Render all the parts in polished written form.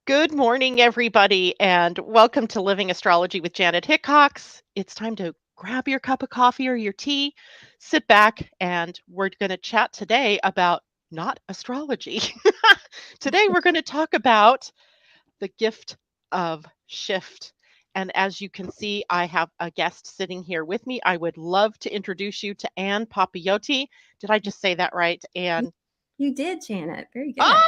Good morning, everybody, and welcome to Living Astrology with Janet Hickox. It's time to grab your cup of coffee or your tea, sit back, and we're going to chat today about not astrology. Today, we're going to talk about the gift of shift. And as you can see, I have a guest sitting here with me. I would love to introduce you to Ann Papayotti. Did I just say that right, You Ann? you did, Janet. Very I good. love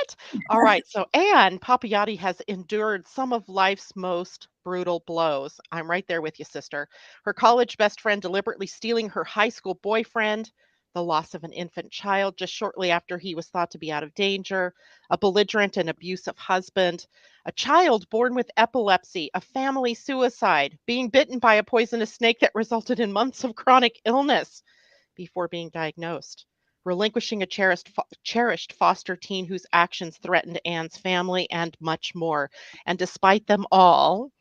it. All right. So Anne Papayotti has endured some of life's most brutal blows. I'm right there with you, sister. Her college best friend deliberately stealing her high school boyfriend, the loss of an infant child just shortly after he was thought to be out of danger, a belligerent and abusive husband, a child born with epilepsy, a family suicide, being bitten by a poisonous snake that resulted in months of chronic illness before being diagnosed, relinquishing a cherished foster teen whose actions threatened Anne's family, and much more. And despite them all,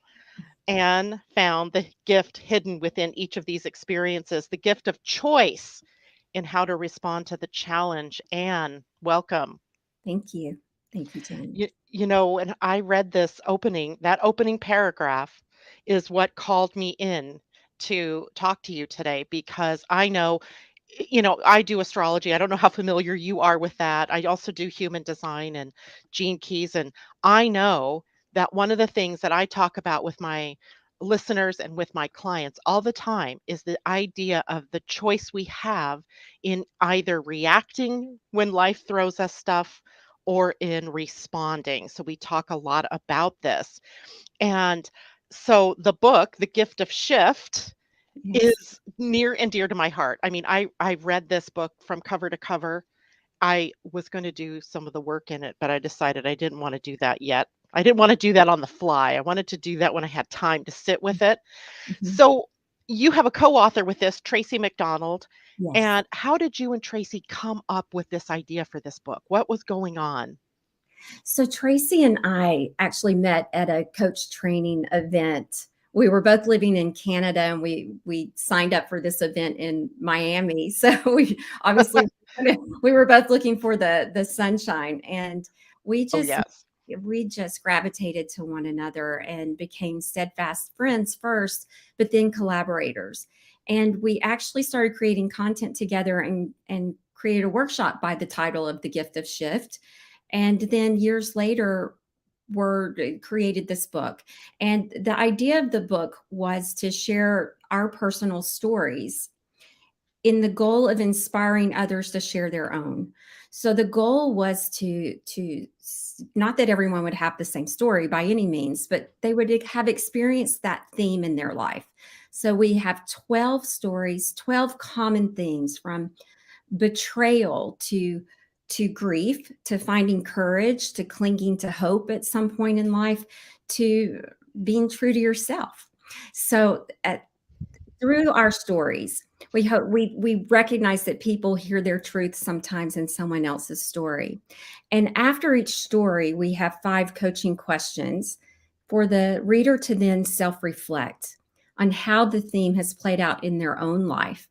Anne found the gift hidden within each of these experiences, the gift of choice in how to respond to the challenge. Anne, welcome. Thank you. Thank you, Janet. When I read that opening paragraph is what called me in to talk to you today because I know I do astrology. I don't know how familiar you are with that. I also do human design and gene keys. And I know that one of the things that I talk about with my listeners and with my clients all the time is the idea of the choice we have in either reacting when life throws us stuff or in responding. So we talk a lot about this. And so the book, The Gift of Shift, Yes. is near and dear to my heart. I mean, I read this book from cover to cover. I was going to do some of the work in it, but I decided I didn't want to do that yet. I didn't want to do that on the fly. I wanted to do that when I had time to sit with it. Mhm. So you have a co-author with this, Tracey MacDonald. Yes. And how did you and Tracy come up with this idea for this book? What was going on? So Tracy and I actually met at a coach training event. We were both living in Canada, and we signed up for this event in Miami. So we obviously we were both looking for the sunshine, and we Oh, just yes. we just gravitated to one another and became steadfast friends first, but then collaborators. And we actually started creating content together and created a workshop by the title of The Gift of Shift. And then years later, were created this book. And the idea of the book was to share our personal stories in the goal of inspiring others to share their own. So the goal was to not that everyone would have the same story by any means, but they would have experienced that theme in their life. So we have 12 stories, 12 common themes, from betrayal to grief, to finding courage, to clinging to hope at some point in life, to being true to yourself. So through our stories, we hope we recognize that people hear their truth sometimes in someone else's story. And after each story, we have 5 coaching questions for the reader to then self-reflect on how the theme has played out in their own life.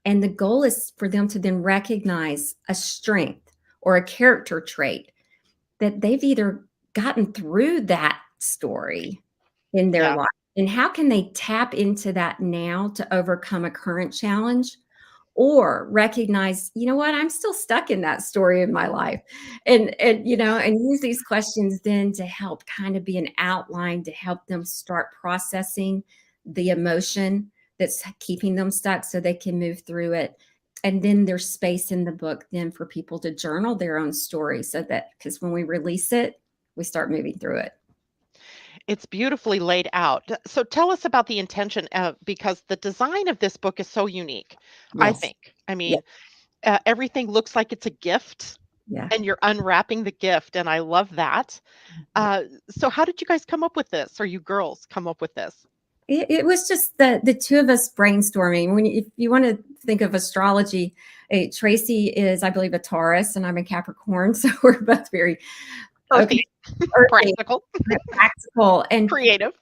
And the goal is for them to then recognize a strength or a character trait that they've either gotten through that story in their Yeah. life. And how can they tap into that now to overcome a current challenge, or recognize, you know what, I'm still stuck in that story in my life. And use these questions then to help kind of be an outline to help them start processing the emotion that's keeping them stuck so they can move through it. And then there's space in the book then for people to journal their own story, so that, because when we release it, we start moving through it. It's beautifully laid out. So tell us about the intention of because the design of this book is so unique, I Yes. think. I Yeah. mean, everything looks like it's a gift Yeah. and you're unwrapping the gift, and I love that. So how did you guys come up with this, or you girls come up with this? It was just the two of us brainstorming. If you want to think of astrology, Tracy is, I believe, a Taurus, and I'm a Capricorn, so we're both very okay, Earthy, earthy, practical, practical, creative.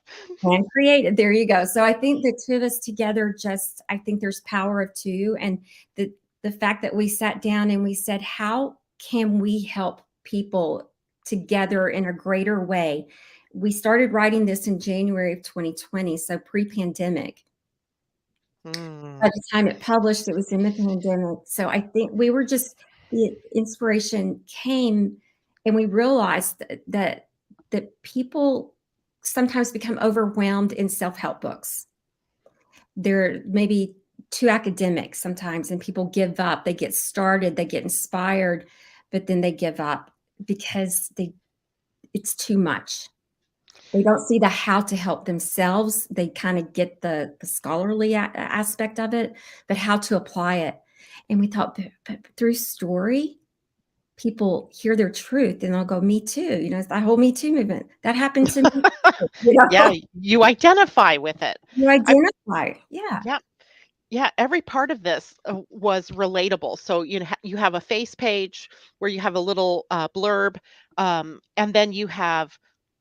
and creative. There you go. So I think the two of us together, just, I think there's power of two, and the fact that we sat down and we said, how can we help people together in a greater way. We started writing this in January of 2020, so pre-pandemic. By Mm. the time it published, it was in the pandemic. So I think the inspiration came, and we realized that people sometimes become overwhelmed in self-help books. They're maybe too academic sometimes, and people give up. They get started, they get inspired, but then they give up because it's too much. They don't see the how to help themselves. They kind of get the scholarly aspect of it, but how to apply it. And we thought, but through story, people hear their truth and they'll go, me too. It's that whole Me Too movement. That happened to me. Yeah, you identify with it. You I identify. Yeah. Yeah. Yeah, every part of this was relatable. So you have a face page where you have a little blurb, and then you have.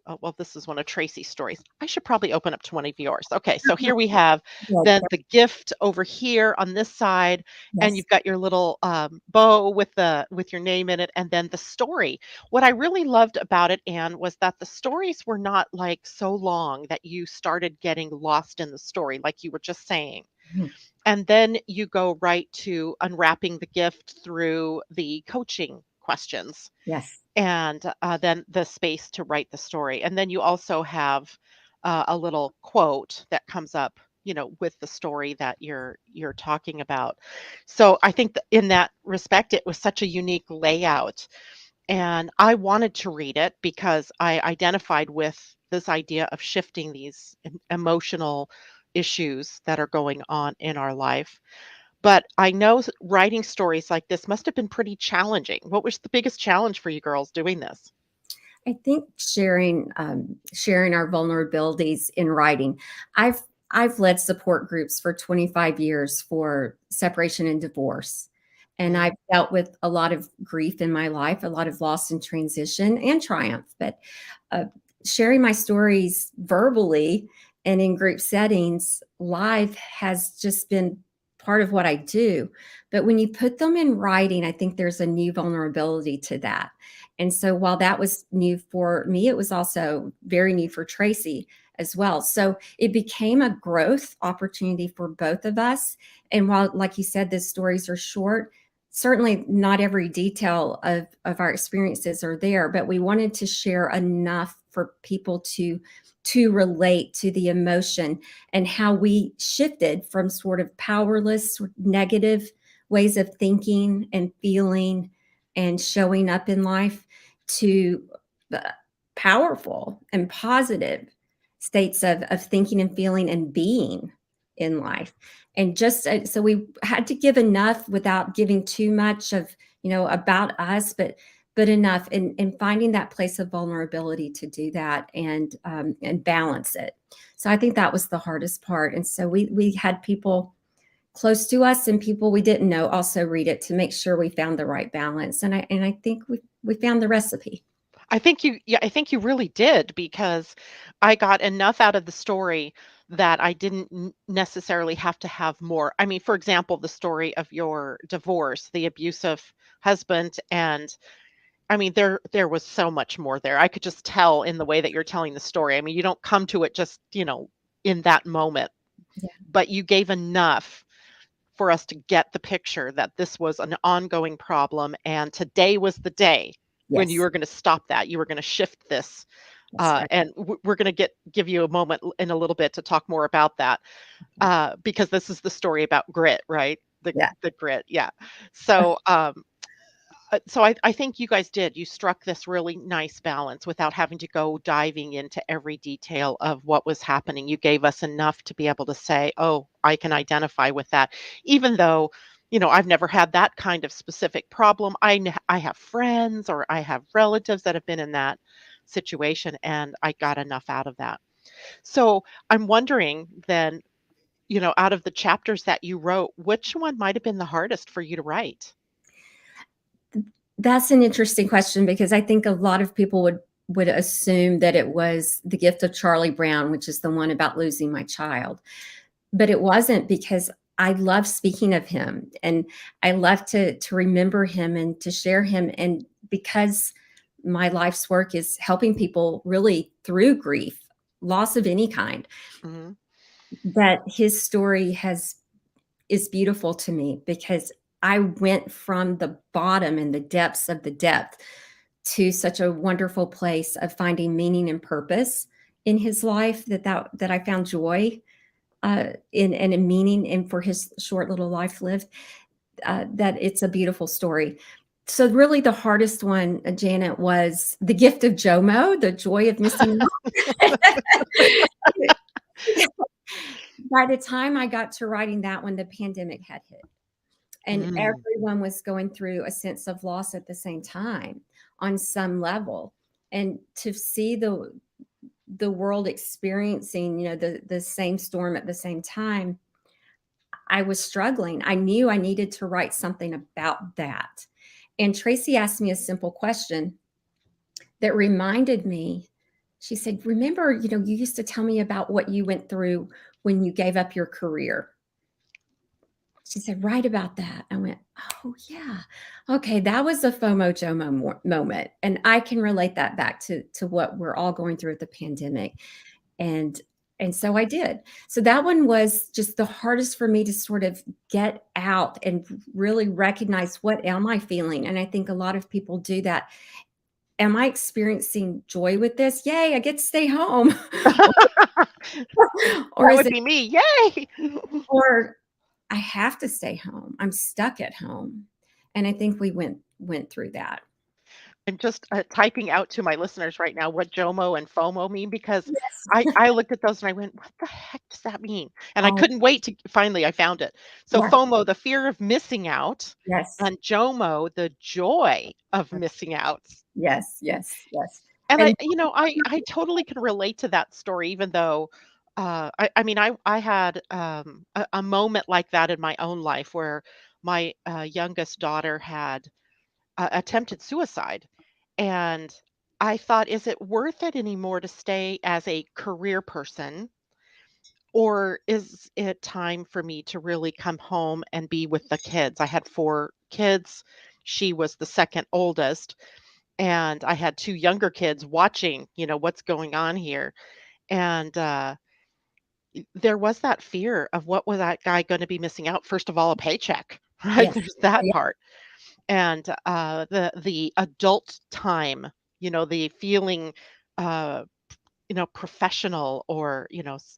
Oh, well, this is one of Tracy's stories. I should probably open up to one of yours. Okay, so here we have Good. then the gift over here on this side, and Yes. you've got your little bow with your name in it, and then the story. What I really loved about it, Anne, was that the stories were not like so long that you started getting lost in the story, like you were just saying. Mhm. And then you go right to unwrapping the gift through the coaching questions Yes. and then the space to write the story. And then you also have a little quote that comes up, with the story that you're talking about. So I think that in that respect, it was such a unique layout. And I wanted to read it because I identified with this idea of shifting these emotional issues that are going on in our life. But I know writing stories like this must have been pretty challenging. What was the biggest challenge for you girls doing this? I think sharing our vulnerabilities in writing. I've I've led support groups for 25 years for separation and divorce. And Mm. I've dealt with a lot of grief in my life, a lot of loss and transition and triumph. But uh, sharing my stories verbally and in group settings live has just been part of what I do. But when you put them in writing, I think there's a new vulnerability to that. And so while that was new for me, it was also very new for Tracy as well. So it became a growth opportunity for both of us. And while, like you said, the stories are short, certainly not every detail of our experiences are there, but we wanted to share enough for people to relate to the emotion and how we shifted from sort of powerless, negative ways of thinking and feeling and showing up in life to powerful and positive states of thinking and feeling and being in life. And just so we had to give enough without giving too much of, about us, but enough in finding that place of vulnerability to do that and balance it. So I think that was the hardest part. And so we had people close to us and people we didn't know also read it to make sure we found the right balance. And I think we found the recipe. I think you really did because I got enough out of the story that I didn't necessarily have to have more. I mean, for example, the story of your divorce, the abusive husband, and I mean, there was so much more there. I could just tell in the way that you're telling the story. I mean, you don't come to it just, in that moment, Yeah. but you gave enough for us to get the picture that this was an ongoing problem, and today was the day when you Yes, were going to stop that. You were going to shift this, that's right. and we're going to give you a moment in a little bit to talk more about that, because this is the story about grit, right? Yeah. The grit, yeah. So, I think you guys did. You struck this really nice balance without having to go diving into every detail of what was happening. You gave us enough to be able to say, "Oh, I can identify with that," even though, I've never had that kind of specific problem. I have friends or I have relatives that have been in that situation, and I got enough out of that. So I'm wondering then, out of the chapters that you wrote, which one might have been the hardest for you to write? That's an interesting question because I think a lot of people would assume that it was The Gift of Charlie Brown, which is the one about losing my child. But it wasn't because I love speaking of him and I love to remember him and to share him. And because my life's work is helping people really through grief, loss of any kind. Mhm. That his story is beautiful to me because I went from the bottom and the depths of the depth to such a wonderful place of finding meaning and purpose in his life, that I found joy in and a meaning and for his short little life lived, that it's a beautiful story. So really the hardest one, Janet, was the gift of Jomo, the joy of missing out. By the time I got to writing that one, the pandemic had hit. And Mm. everyone was going through a sense of loss at the same time on some level. And to see the world experiencing, the same storm at the same time, I was struggling. I knew I needed to write something about that. And Tracy asked me a simple question that reminded me. She said, "Remember, you used to tell me about what you went through when you gave up your career." She said, "Write about that." I went, "Oh, yeah. Okay, that was a FOMO JOMO moment." And I can relate that back to what we're all going through with the pandemic. And and so I did. So that one was just the hardest for me to sort of get out and really recognize, what am I feeling? And I think a lot of people do that. Am I experiencing joy with this? Yay, I get to stay home. Or That is would it, be me. Yay! or I have to stay home. I'm stuck at home. And I think we went through that. I'm just typing out to my listeners right now what JOMO and FOMO mean because Yes. I looked at those and I went, what the heck does that mean? And I Oh, couldn't wait to finally I found it. So yes, FOMO, the fear of missing out, yes, and JOMO, the joy of missing out. yes, yes, yes. And And I totally can relate to that story, even though I mean I had a moment like that in my own life where my youngest daughter had attempted suicide. And I thought, is it worth it anymore to stay as a career person? Or is it time for me to really come home and be with the kids? I had four kids. She was the second oldest. And I had two younger kids watching, what's going on here. And there was that fear of what was that guy going to be missing out? First of all, a paycheck, right? yes. There's Oh, that yeah. part. And the adult time, the feeling uh professional, or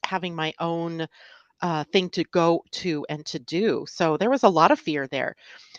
having my own thing to go to and to do. So there was a lot of fear there.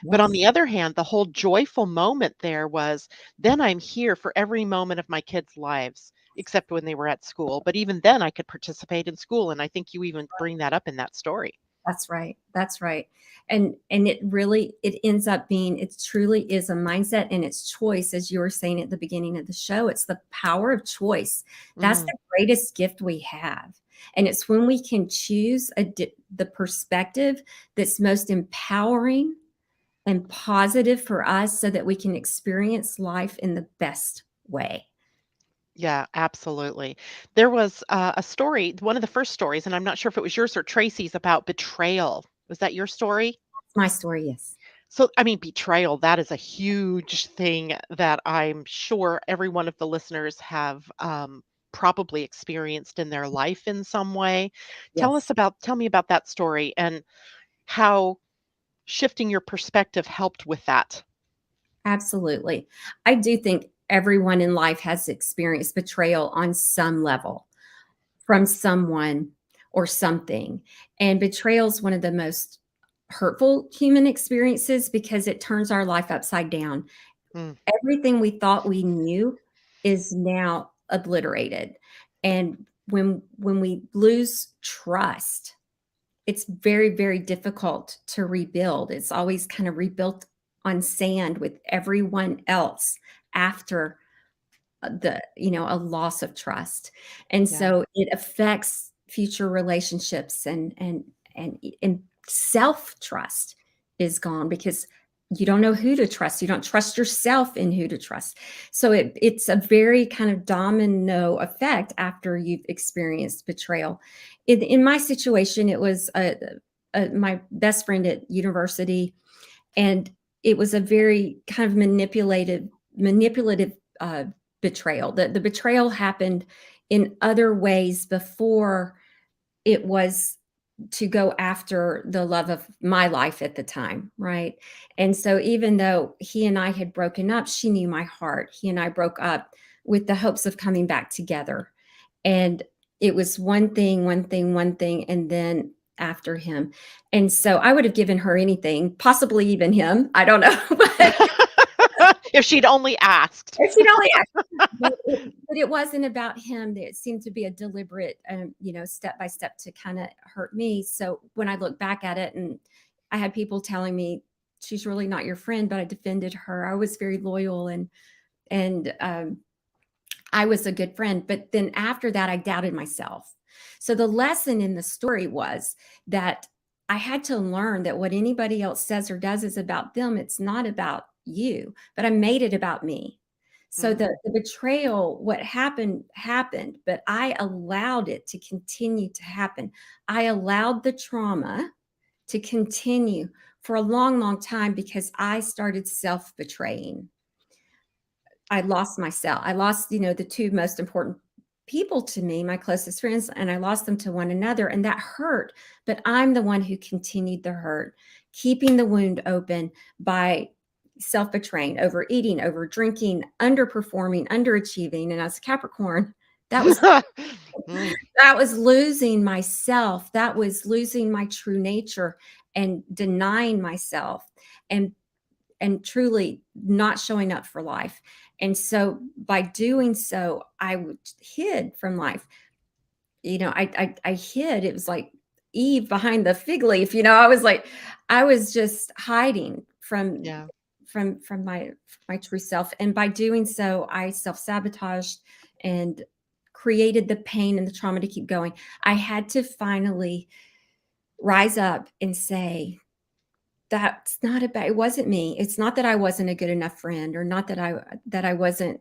But on Yes. the other hand, the whole joyful moment there was, then I'm here for every moment of my kids' lives, except when they were at school. But even then I could participate in school, and I think you even bring that up in that story. That's right. That's right. And it ends up being, it truly is a mindset and it's choice, as you were saying at the beginning of the show. It's the power of choice. That's Mm, the greatest gift we have. And it's when we can choose the perspective that's most empowering and positive for us so that we can experience life in the best way. yeah, absolutely. There was a story, one of the first stories, and I'm not sure if it was yours or Tracy's, about betrayal. Was that your story? That's my story, yes. So, I mean, betrayal, that is a huge thing that I'm sure every one of the listeners have probably experienced in their life in some way. Yes. Tell me about that story and how shifting your perspective helped with that. Absolutely. I do think everyone in life has experienced betrayal on some level from someone or something. And betrayal is one of the most hurtful human experiences because it turns our life upside down. Mm, Everything we thought we knew is now obliterated. And when we lose trust, it's very, very difficult to rebuild. It's always kind of rebuilt on sand with everyone else after a loss of trust. And yeah. so it affects future relationships, and self-trust is gone because you don't know who to trust. You don't trust yourself in who to trust. So it's a very kind of domino effect after you've experienced betrayal. In my situation, it was my best friend at university, and it was a very kind of manipulative uh, betrayal. The betrayal happened in other ways before it was to go after the love of my life at the time, right? And so even though he and I had broken up, she knew my heart. He and I broke up with the hopes of coming back together. And it was one thing, one thing, one thing, and then after him. And so I would have given her anything, possibly even him. I don't know. But If she'd only asked. if she'd only but it wasn't about him. It seemed to be a deliberate, step by step to kind of hurt me. So when I look back at it, and I had people telling me she's really not your friend, but I defended her. I was very loyal, and I was a good friend. But then after that, I doubted myself. So the lesson in the story was that I had to learn that what anybody else says or does is about them. It's not about you, but I made it about me. So Mm. the betrayal, what happened, happened, but I allowed it to continue to happen. I allowed the trauma to continue for a long, long time because I started self betraying. I lost myself. I lost, the two most important people to me, my closest friends, and I lost them to one another. And that hurt. But I'm the one who continued the hurt, keeping the wound open by self betraying, overeating, over drinking, underperforming, underachieving. And as a Capricorn, that was Mm. that was losing myself. That was losing my true nature and denying myself. And truly not showing up for life. And so by doing so, I hid from life. I hid. It was like Eve behind the fig leaf. I was just hiding from Yeah. my true self. And by doing so, I self-sabotaged and created the pain and the trauma to keep going. I had to finally rise up and say, that's not about, it wasn't me. It's not that I wasn't a good enough friend, or not that I wasn't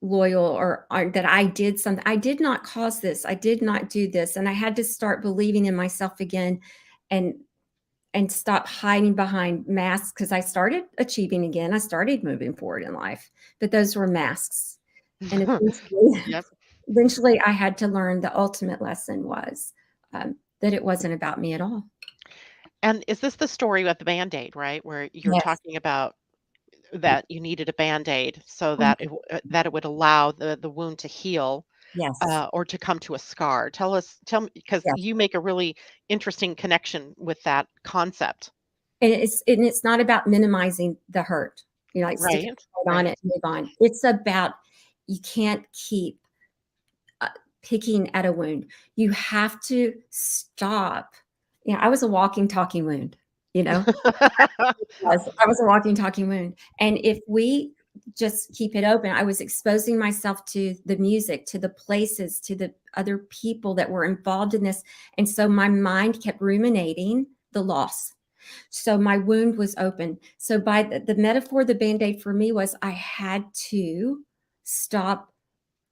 loyal, or that I did something. I did not cause this. I did not do this. And I had to start believing in myself again, and stop hiding behind masks, because I started achieving again. I started moving forward in life, but those were masks. And eventually, Yep. eventually I had to learn the ultimate lesson was, that it wasn't about me at all. And is this the story with the Band-Aid, right? Where you're Yes. talking about that you needed a Band-Aid so Mhm. that that it would allow the wound to heal, Yes. or to come to a scar. Tell me, because Yes. you make a really interesting connection with that concept. And it's not about minimizing the hurt, like sticking Right, a on right. it and move on. It's about, you can't keep uh, picking at a wound. You have to stop. I was a walking, talking wound. You know, I was a walking, talking wound. And if we just keep it open, I was exposing myself to the music, to the places, to the other people that were involved in this. And so my mind kept ruminating the loss. So my wound was open. So by the metaphor, the Band-Aid for me was, I had to stop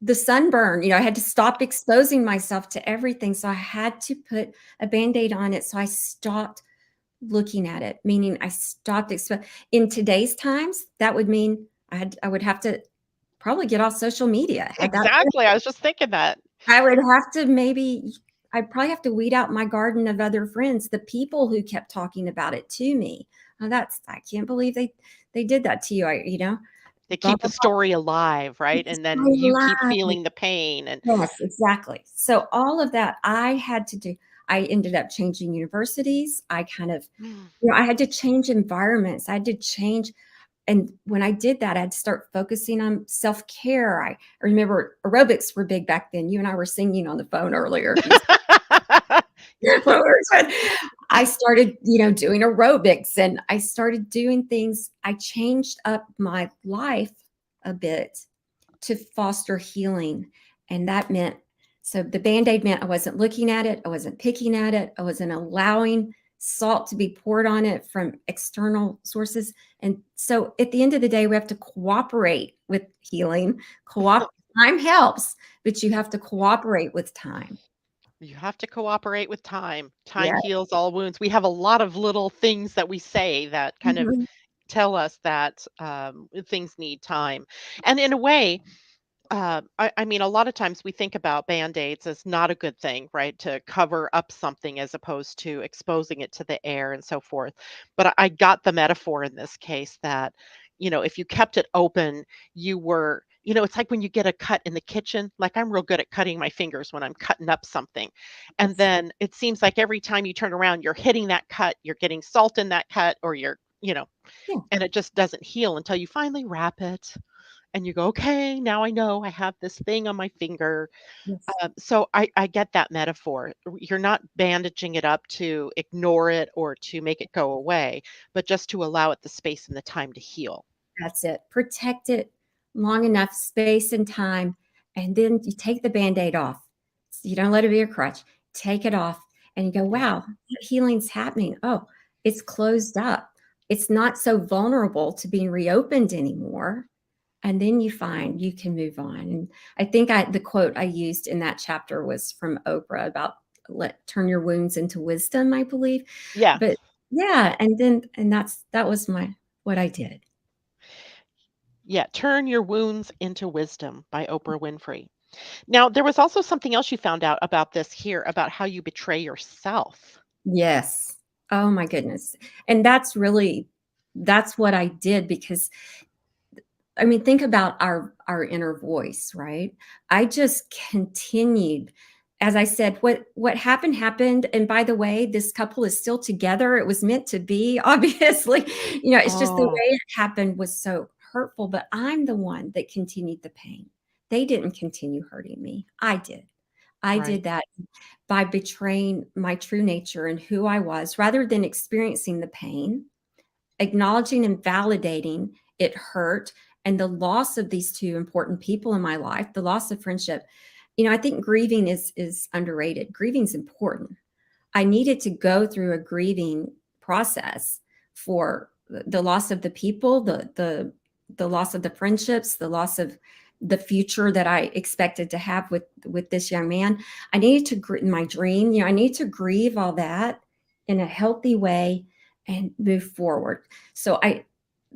the sunburn. I had to stop exposing myself to everything. So I had to put a Band-Aid on it. So I stopped looking at it, meaning I stopped in today's times, that would mean I would have to probably get off social media. Had that, Exactly, I was just thinking that. I would have to I'd probably have to weed out my garden of other friends, the people who kept talking about it to me. Oh, I can't believe they did that to you. They Blah, keep the blah, story alive, right? And then you blah. keep feeling the pain and Yes, exactly. So all of that I had to do. I ended up changing universities. I kind of, I had to change environments. I had to change. And when I did that, I had to start focusing on self-care. I remember aerobics were big back then. You and I were singing on the phone earlier. I started, doing aerobics, and I started doing things. I changed up my life a bit to foster healing. And that meant, so the Band-Aid meant I wasn't looking at it. I wasn't picking at it. I wasn't allowing salt to be poured on it from external sources. And so at the end of the day, we have to cooperate with healing. Time helps, but you have to cooperate with time. you have to cooperate with time. Time Yeah. heals all wounds. We have a lot of little things that we say that kind of Mhm. tell us that things need time. And in a way, I mean, a lot of times we think about band-aids as not a good thing, right? To cover up something as opposed to exposing it to the air and so forth. But I got the metaphor in this case that, if you kept it open, you were, it's like when you get a cut in the kitchen. Like I'm real good at cutting my fingers when I'm cutting up something. And Yes. then it seems like every time you turn around, you're hitting that cut, you're getting salt in that cut, or Yeah. and it just doesn't heal until you finally wrap it and you go, okay, now I know I have this thing on my finger. Yes. So I get that metaphor. You're not bandaging it up to ignore it or to make it go away, but just to allow it the space and the time to heal. That's it. Protect it long enough, space and time, and then you take the Band-Aid off. So you don't let it be a crutch. Take it off and you go, Yeah. wow, healing's happening. Oh, it's closed up. It's not so vulnerable to being reopened anymore. And then you find you can move on. And I think the quote I used in that chapter was from Oprah about turn your wounds into wisdom, I believe. Yeah. But yeah, and that was what I did. Yeah. Turn your wounds into wisdom by Oprah Winfrey. Now, there was also something else you found out about this here about how you betray yourself. Yes. Oh my goodness. And that's what I did because I mean, think about our inner voice, right? I just continued. As I said, what happened. And by the way, this couple is still together. It was meant to be, obviously. It's just the Oh, way it happened was so hurtful, but I'm the one that continued the pain. They didn't continue hurting me. I did. I right. did that by betraying my true nature and who I was rather than experiencing the pain, acknowledging and validating it hurt and the loss of these two important people in my life, the loss of friendship. I think grieving is underrated. Grieving is important. I needed to go through a grieving process for the loss of the people, the loss of the friendships, the loss of the future that I expected to have with this young man. I needed to my dream. I need to grieve all that in a healthy way and move forward. So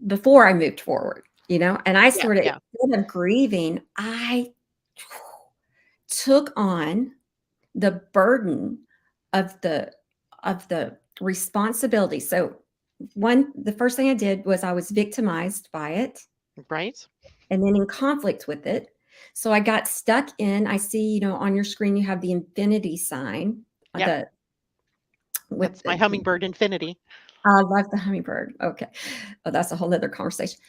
before I moved forward, and I Yeah. sort of Yeah. instead of grieving, I took on the burden of the responsibility. So the first thing I did was I was victimized by it Right. and then in conflict with it. So I got stuck in, I see, on your screen you have the infinity sign, Yep. the with That's my hummingbird infinity. I love the hummingbird. Okay. Oh, that's a whole other conversation.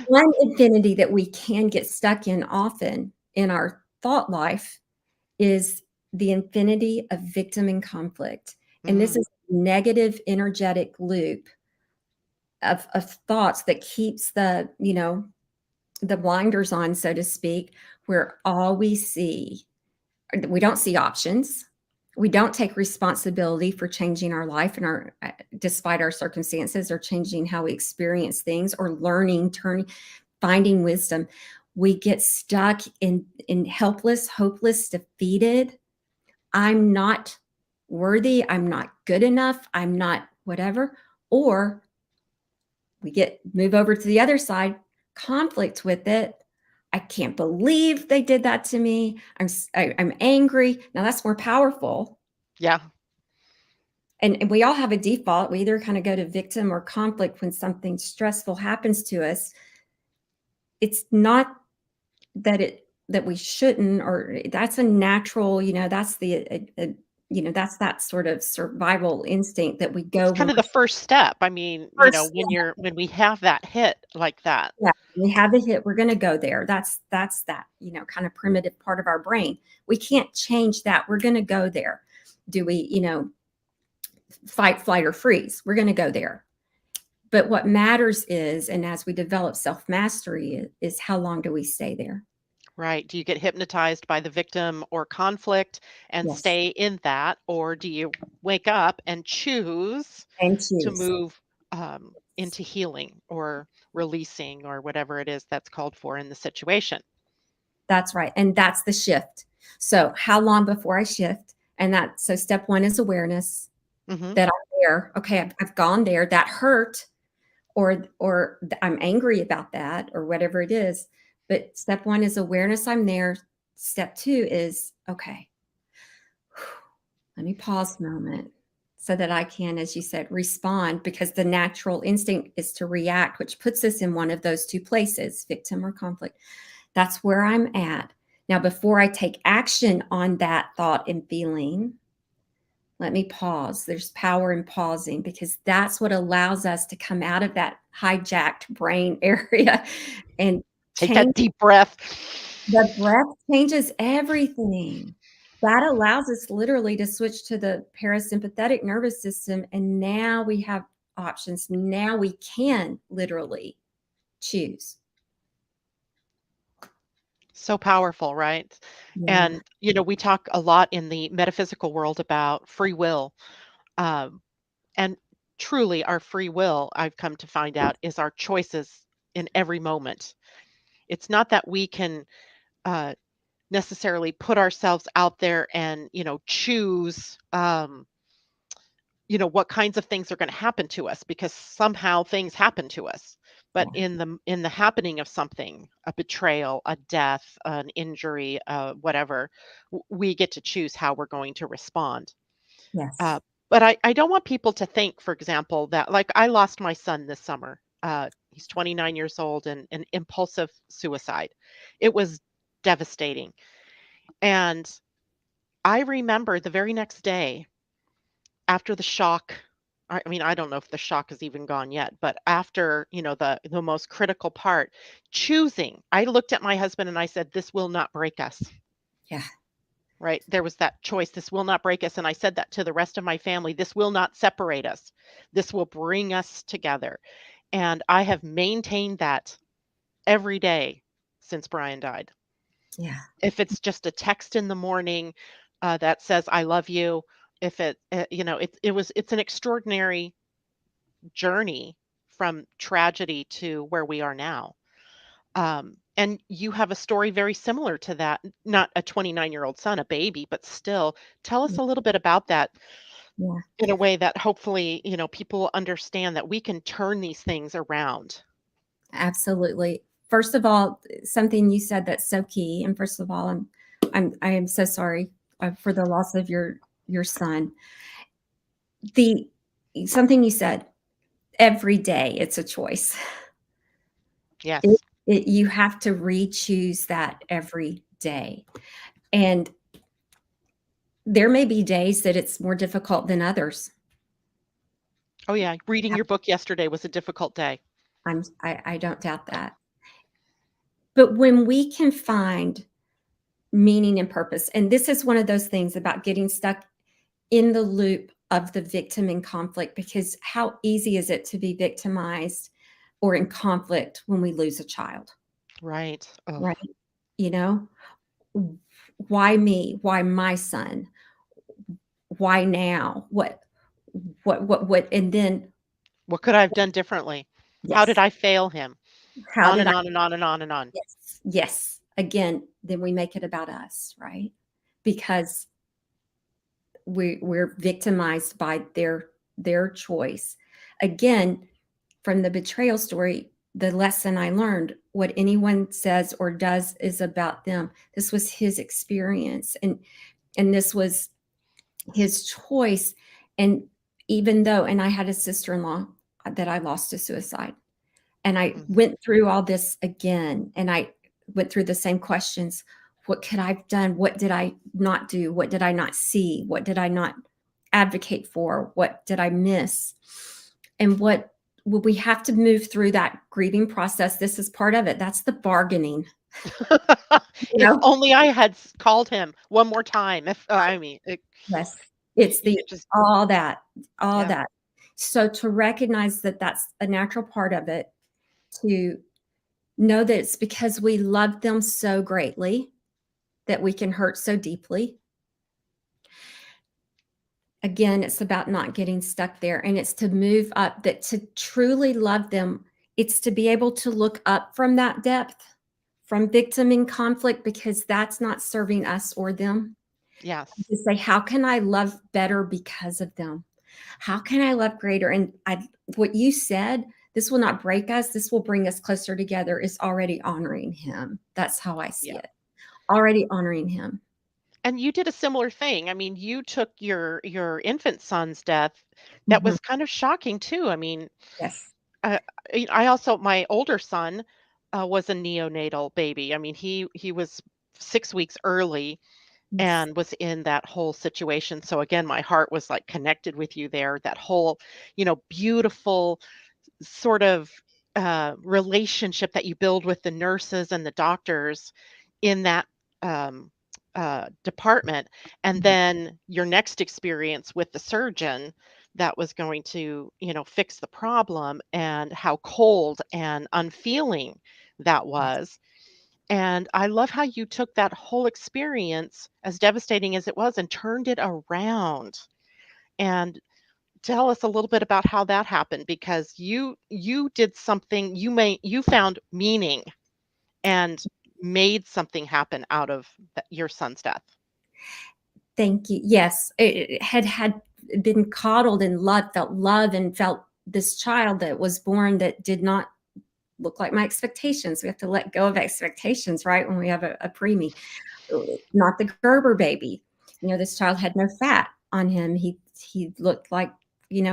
One infinity that we can get stuck in often in our thought life is the infinity of victim and conflict. And this Mm, is a negative energetic loop of thoughts that keeps the blinders on, so to speak, where all we don't see options. We don't take responsibility for changing our life and despite our circumstances or changing how we experience things or learning, finding wisdom. We get stuck in helpless, hopeless, defeated. I'm not worthy. I'm not good enough. I'm not whatever. Or we move over to the other side, conflict with it. I can't believe they did that to me. I'm angry. Now that's more powerful. yeah. And we all have a default. We either kind of go to victim or conflict when something stressful happens to us. It's not that we shouldn't, or that's a natural, that's that's that sort of survival instinct that we It's go when kind of the first step. I mean, we're first. when we have that hit like that. Yeah, we have the hit, we're gonna go there. That's that, kind of primitive part of our brain. We can't change that. We're gonna go there. Do we, fight, flight, or freeze? We're gonna go there. But what matters is, and as we develop self-mastery, is how long do we stay there? Right. Do you get hypnotized by the victim or conflict and Yes. stay in that, or do you wake up and choose And to choose. move into healing or releasing or whatever it is that's called for in the situation? That's right. And that's the shift. So how long before I shift? So step one is awareness Hmm. that I'm there. Okay, I've gone there. That hurt. I'm angry about that or whatever it is. But step one is awareness I'm there. Step two is, okay, let me pause a moment so that I can, as you said, respond, because the natural instinct is to react, which puts us in one of those two places, victim or conflict. That's where I'm at. Now, before I take action on that thought and feeling, let me pause. There's power in pausing, because that's what allows us to come out of that hijacked brain area and Take that change. deep breath. The breath changes everything. That allows us literally to switch to the parasympathetic nervous system. And now we have options. Now we can literally choose. So powerful, right? Yeah. And, we talk a lot in the metaphysical world about free will. Um, and truly, our free will, I've come to find out, is our choices in every moment. It's not that we can uh, necessarily put ourselves out there and, choose. What kinds of things are going to happen to us, because somehow things happen to us. But Yeah. in the happening of something, a betrayal, a death, an injury, whatever, we get to choose how we're going to respond. Yes. uh, but I don't want people to think, for example, that, like, I lost my son this summer. He's 29 years old, and an impulsive suicide. It was devastating. And I remember the very next day, after the shock. I mean, I don't know if the shock is even gone yet, but after, the most critical part, choosing. I looked at my husband and I said, "This will not break us." Yeah. Right? There was that choice. This will not break us. And I said that to the rest of my family. This will not separate us. This will bring us together. And I have maintained that every day since Brian died. Yeah. If it's just a text in the morning that says, "I love you," if it's an extraordinary journey from tragedy to where we are now. And you have a story very similar to that, not a 29-year-old son, a baby, but still. Tell us a little bit about that Yeah. in a way that hopefully, people understand that we can turn these things around. Absolutely. First of all, something you said that's so key. And first of all, I am so sorry for the loss of your son. The Something you said, every day it's a choice. It, Yes. you have to re-choose that every day. And there may be days that it's more difficult than others. Oh, yeah. Reading your book yesterday was a difficult day. I don't doubt that. But when we can find meaning and purpose, and this is one of those things about getting stuck in the loop of the victim in conflict, because how easy is it to be victimized or in conflict when we lose a child, Right. Oh, right? You know, why me? Why my son? Why now? What? And then, what could I have done differently? How did yes, I fail him? how On did and I? on and on and on and on. Yes, yes. Again, then we make it about us, right? Because we're victimized by their choice. Again, from the betrayal story, the lesson I learned, what anyone says or does is about them. This was his experience, and this was his choice. And even though, and I had a sister-in-law that I lost to suicide, and I Mhm. went through all this again, and I went through the same questions. What could I have done? What did I not do? What did I not see? What did I not advocate for? What did I miss? And what will we have to move through that grieving process? This is part of it. That's the bargaining, you If know? only I had called him one more time. If I mean, Yes. It's you the could just, all that, all yeah. that. So to recognize that that's a natural part of it, to know that it's because we love them so greatly that we can hurt so deeply. Again, it's about not getting stuck there, and it's to move up, that to truly love them, it's to be able to look up from that depth, from victim in conflict, because that's not serving us or them. Yes. To say, how can I love better because of them? How can I love greater? And what you said, This will not break us. This will bring us closer together, is already honoring him. That's how I see Yeah. it. Already honoring him. And you did a similar thing. I mean, you took your infant son's death. That Mhm. was kind of shocking too. I mean, Yes. uh, I also my older son was a neonatal baby. I mean, he was 6 weeks early Yes. and was in that whole situation. So again, my heart was like connected with you there. That whole, beautiful sort of relationship that you build with the nurses and the doctors in that um, department, and Mhm. then your next experience with the surgeon that was going to, fix the problem, and how cold and unfeeling that Yes. was. And I love how you took that whole experience, as devastating as it was, and turned it around. And tell us a little bit about how that happened, because you did something, you found meaning and made something happen out of your son's death. Thank you. Yes, it had been coddled and loved, felt love, and felt this child that was born that did not look like my expectations. We have to let go of expectations, right? When we have a preemie, not the Gerber baby. This child had no fat on him. He looked like,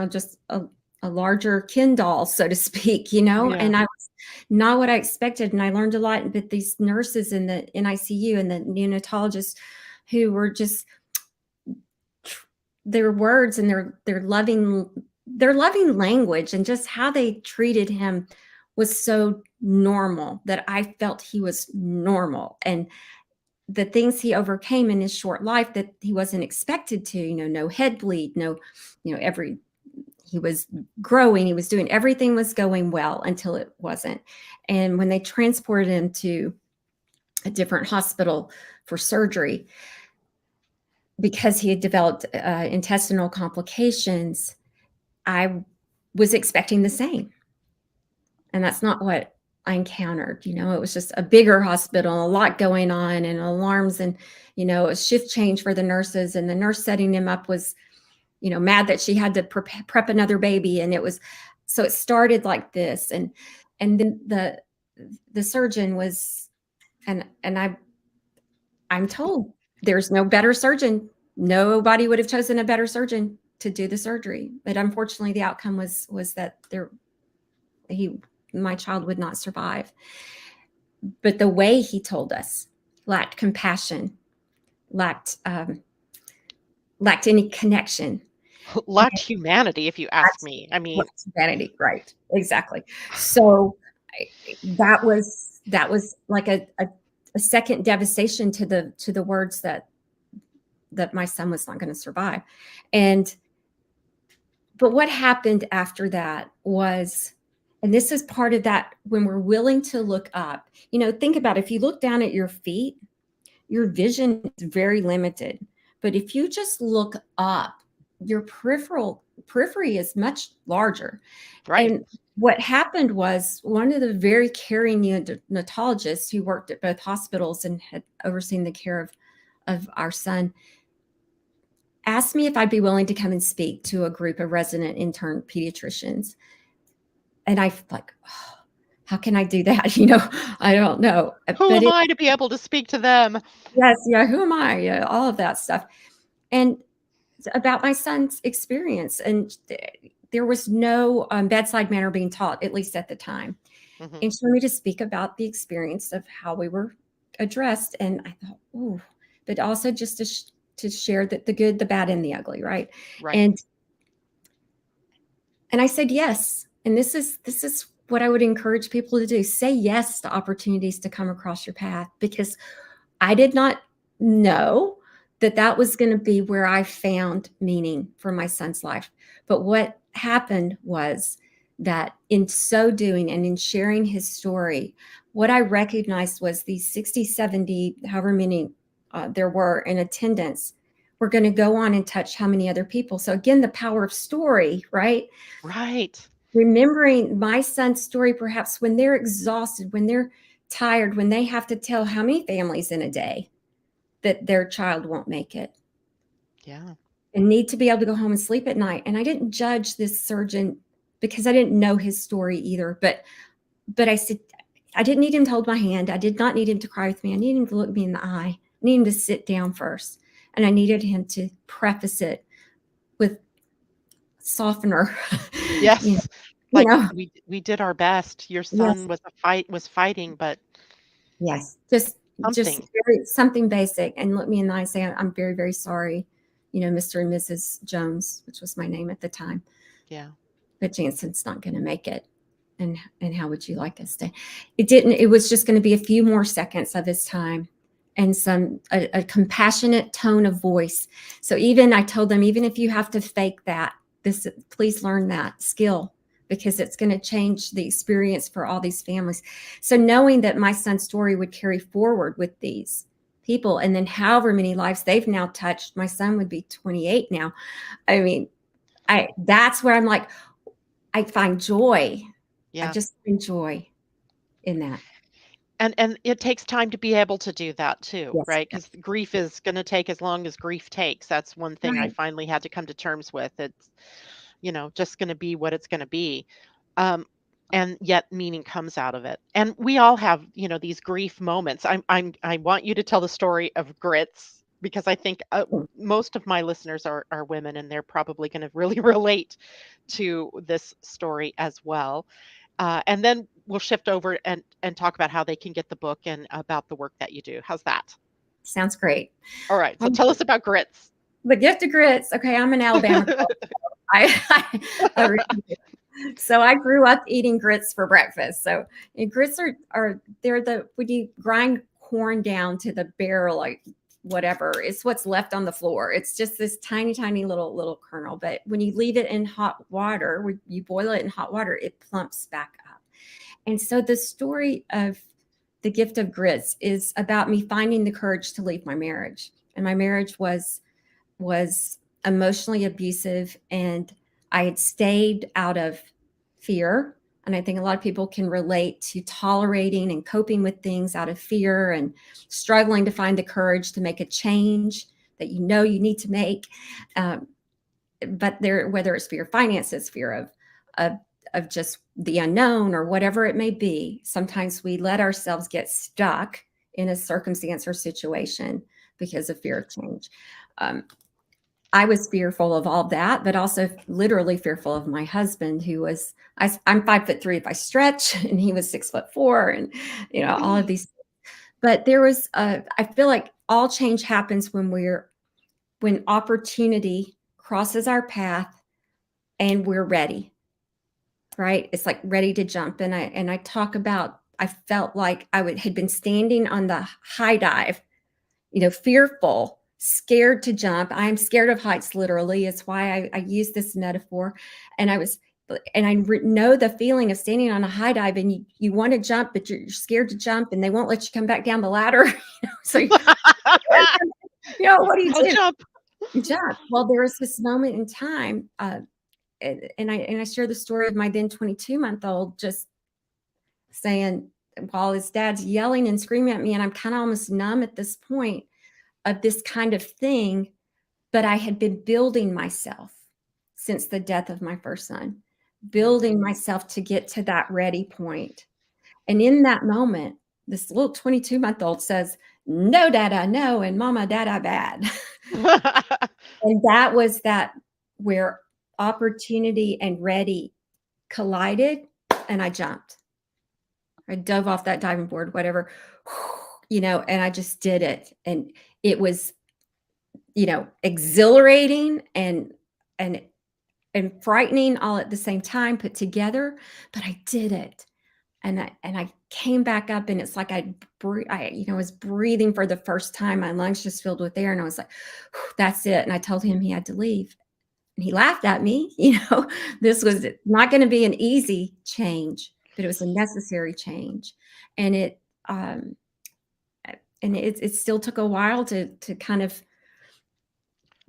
just a larger Ken doll, so to speak, Yeah. and I was not what I expected. And I learned a lot. But these nurses in the NICU and the neonatologists who were just their words and their loving language and just how they treated him was so normal that I felt he was normal. And the things he overcame in his short life that he wasn't expected to, no head bleed, no, every he was growing, he was doing everything was going well until it wasn't. And when they transported him to a different hospital for surgery because he had developed intestinal complications, I was expecting the same. And that's not what I encountered. It was just a bigger hospital, a lot going on, and alarms, and a shift change for the nurses. And the nurse setting him up was, mad that she had to prep another baby. And so it started like this. And then the surgeon was, and I'm told there's no better surgeon. Nobody would have chosen a better surgeon to do the surgery. But unfortunately, the outcome was that he my child would not survive. But the way he told us lacked compassion, lacked lacked any connection. Lacked humanity, if you ask me. I mean, Lacked humanity, right? Exactly. So that was like a second devastation to the words that my son was not going to survive. And but what happened after that was, and this is part of that, when we're willing to look up, think about it, if you look down at your feet, your vision is very limited. But if you just look up, your periphery is much larger. right. And what happened was, one of the very caring neonatologists who worked at both hospitals and had overseen the care of our son asked me if I'd be willing to come and speak to a group of resident intern pediatricians. And I like, oh, how can I do that? I don't know. Who But am I to be able to speak to them? yes, yeah, who am I? Yeah, all of that stuff. And about my son's experience. And there was no bedside manner being taught, at least at the time. Hmm. And she wanted me to speak about the experience of how we were addressed. And I thought, oh, but also just to share the good, the bad, and the ugly, right? Right. And I said yes. And this is what I would encourage people to do. Say yes to opportunities to come across your path, because I did not know that was going to be where I found meaning for my son's life. But what happened was that in so doing and in sharing his story, what I recognized was these 60, 70, however many there were in attendance, were going to go on and touch how many other people. So again, the power of story, right? Right. Remembering my son's story, perhaps when they're exhausted, when they're tired, when they have to tell how many families in a day that their child won't make it Yeah. and need to be able to go home and sleep at night. And I didn't judge this surgeon because I didn't know his story either. But I said, I didn't need him to hold my hand. I did not need him to cry with me. I needed him to look me in the eye. I needed him to sit down first. And I needed him to preface it with softener. you know, Yes. you Like know, we did our best. Your yes, son was fighting, but yes. Just something. something basic, and look me in the eye and say, I'm very, very sorry, Mr. and Mrs. Jones, which was my name at the time. Yeah. But Jansen's not going to make it. And how would you like us to? It didn't. It was just going to be a few more seconds of his time, and a compassionate tone of voice. So even I told them, even if you have to fake that, please learn that skill, because it's going to change the experience for all these families. So knowing that my son's story would carry forward with these people, and then however many lives they've now touched, my son would be 28 now. I mean, that's where I'm like, I find joy. I Yeah. just find joy in that. And it takes time to be able to do that too, Yes. right? Because grief is going to take as long as grief takes. That's one thing I Right. finally had to come to terms with. It's, just going to be what it's going to be. Um, and yet meaning comes out of it. And we all have, these grief moments. I want you to tell the story of grits because I think most of my listeners are women and they're probably going to really relate to this story as well. And then we'll shift over and talk about how they can get the book and about the work that you do. How's that? Sounds great. All right. So Um, tell us about grits. the gift of grits. Okay, I'm an Alabama girl. I so I grew up eating grits for breakfast. So grits are they're the when you grind corn down to the bare, like whatever, it's what's left on the floor. It's just this tiny, tiny little kernel. But when you leave it in hot water, when you boil it in hot water, it plumps back up. And so the story of the gift of grits is about me finding the courage to leave my marriage. And my marriage was emotionally abusive, and I had stayed out of fear. And I think a lot of people can relate to tolerating and coping with things out of fear and struggling to find the courage to make a change that you need to make. Um, but whether it's fear of finances, fear of of just the unknown or whatever it may be, sometimes we let ourselves get stuck in a circumstance or situation because of fear of change. Um, I was fearful of all that, but also literally fearful of my husband, who was, I'm 5'3" if I stretch, and he was 6'4", and all of these. But there was, I feel like all change happens when opportunity crosses our path and we're ready, right? It's like ready to jump. And I talk about, I felt like had been standing on the high dive, fearful, scared to jump. I'm scared of heights, literally. It's why I use this metaphor. And I know the feeling of standing on a high dive, and you want to jump, but you're scared to jump, and they won't let you come back down the ladder. So, what do you I'll do? jump. You jump. Well, there was this moment in time, and I share the story of my then 22-month-old just saying, while his dad's yelling and screaming at me, and I'm kind of almost numb at this point of this kind of thing, but I had been building myself since the death of my first son, building myself to get to that ready point. And in that moment, this little 22-month-old says, "No, Dada, no," and "Mama, Dada, bad." And that was where opportunity and ready collided, and I jumped. I dove off that diving board, whatever, and I just did it. And it was, exhilarating and frightening all at the same time put together, but I did it. And I came back up, and it's like I was breathing for the first time. My lungs just filled with air, and I was like, that's it. And I told him he had to leave. And he laughed at me. This was not going to be an easy change, but it was a necessary change. And it still took a while to kind of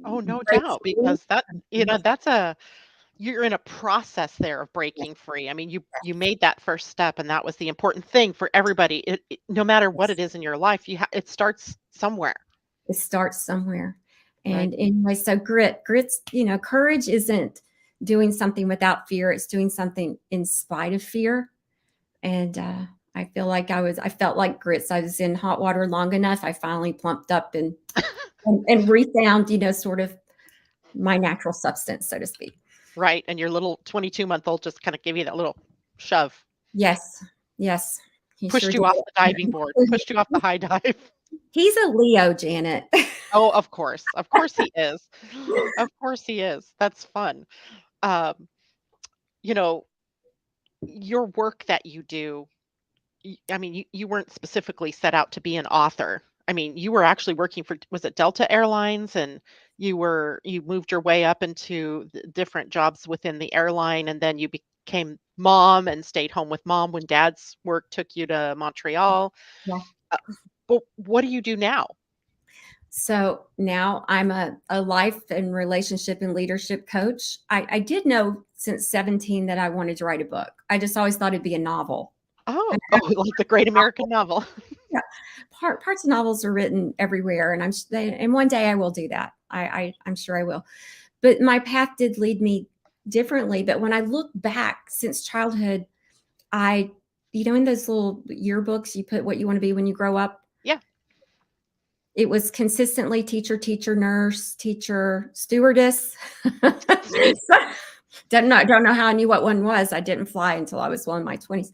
Oh, no break doubt, free. because you're in a process there of breaking free. I mean, you made that first step, and that was the important thing for everybody. No matter what it is in your life, it starts somewhere, It starts somewhere. right? And anyway, so grits, courage isn't doing something without fear. It's doing something in spite of fear. And I feel like I felt like grits. I was in hot water long enough. I finally plumped up and refound, sort of my natural substance, so to speak. Right, and your little 22-month-old just kinda gave you that little shove, Yes. Yes. He sure pushed you did. off the diving board, pushed you off the high dive. He's a Leo, Janet. Oh, of course he is. Of course he is. That's fun. Um, you know, your work that you do, I mean, you weren't specifically set out to be an author. I mean, you were actually working for, was it Delta Airlines? And you moved your way up into the different jobs within the airline, and then you became mom and stayed home with mom when dad's work took you to Montreal. Yeah. Uh, but what do you do now? So now I'm a life and relationship and leadership coach. I did know since 17 that I wanted to write a book. I just always thought it'd be a novel. Oh, oh, like the great American novel. Yeah. Parts of novels are written everywhere, and and one day I will do that. I'm sure I will. But my path did lead me differently. But when I look back since childhood, I, in those little yearbooks, you put what you want to be when you grow up. Yeah. It was consistently teacher, teacher, nurse, teacher, stewardess. Sweet. Don't know how I knew what one was. I didn't fly until I was well in my 20s.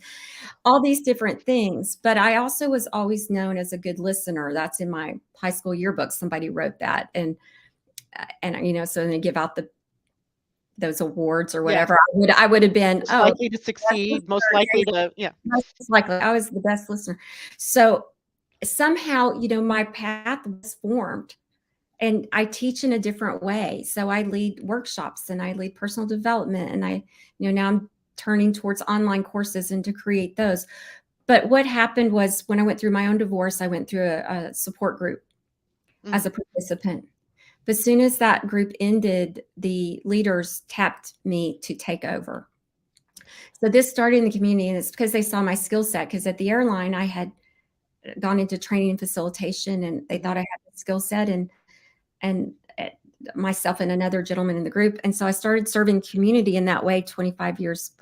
All these different things. But I also was always known as a good listener. That's in my high school yearbook. Somebody wrote that. And so they give out those awards or Yes. whatever. I would have been, Most likely to succeed, most likely to, yeah. most likely. I was the best listener. So somehow, my path was formed, and I teach in a different way. So I lead workshops and I lead personal development, and now I'm turning towards online courses and to create those. But what happened was when I went through my own divorce, I went through a support group as a participant. But as soon as that group ended, the leaders tapped me to take over. So this started in the community, and it's because they saw my skill set. Because at the airline, I had gone into training and facilitation, and they thought I had the skill set, and myself and another gentleman in the group. And so I started serving community in that way 25 years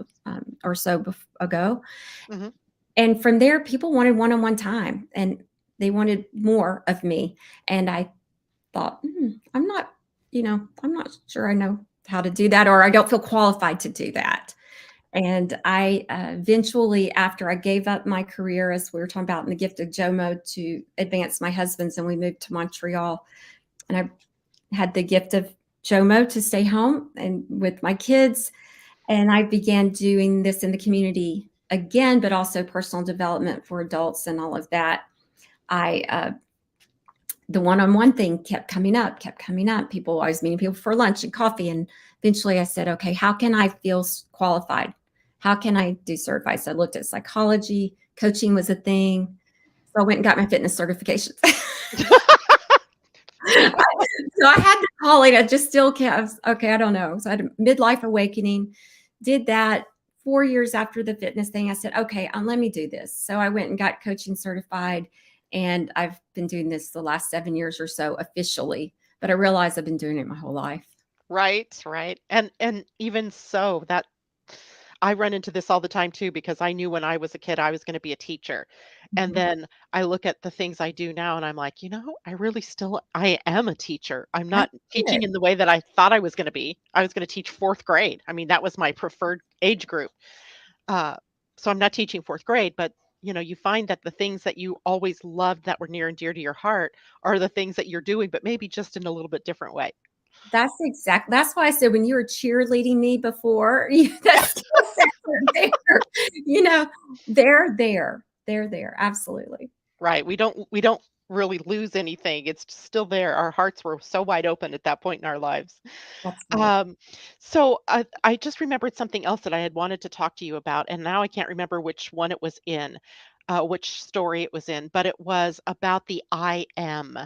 or so ago. Mm-hmm. And from there, people wanted one-on-one time, and they wanted more of me. And I thought, I'm not sure I know how to do that, or I don't feel qualified to do that. And I eventually, after I gave up my career, as we were talking about in the gift of JOMO, to advance my husband's, and we moved to Montreal, and I had the gift of JOMO to stay home and with my kids. And I began doing this in the community again, but also personal development for adults and all of that. The one-on-one thing kept coming up. People, I was meeting people for lunch and coffee. And eventually I said, okay, how can I feel qualified? How can I do certified? So I looked at psychology, coaching was a thing. So I went and got my fitness certification. So I had to call it. I just still can't. Okay, I don't know. So I had a midlife awakening, did that 4 years after the fitness thing. I said, okay, let me do this. So I went and got coaching certified, and I've been doing this the last 7 years or so officially, but I realized I've been doing it my whole life. Right, right. And even so, that I run into this all the time too, because I knew when I was a kid I was going to be a teacher. And then I look at the things I do now and I'm like, I am a teacher. I'm That's not teaching it. in the way that I thought I was going to be. I was going to teach fourth grade. I mean, that was my preferred age group. So I'm not teaching fourth grade, but you find that the things that you always loved that were near and dear to your heart are the things that you're doing, but maybe just in a little bit different way. That's why I said when you were cheerleading me before, that skill sets are there. They're there. Absolutely. Right. We don't really lose anything. It's still there. Our hearts were so wide open at that point in our lives. That's right. So I just remembered something else that I had wanted to talk to you about, and now I can't remember which one it was in, which story it was in, but it was about the I am.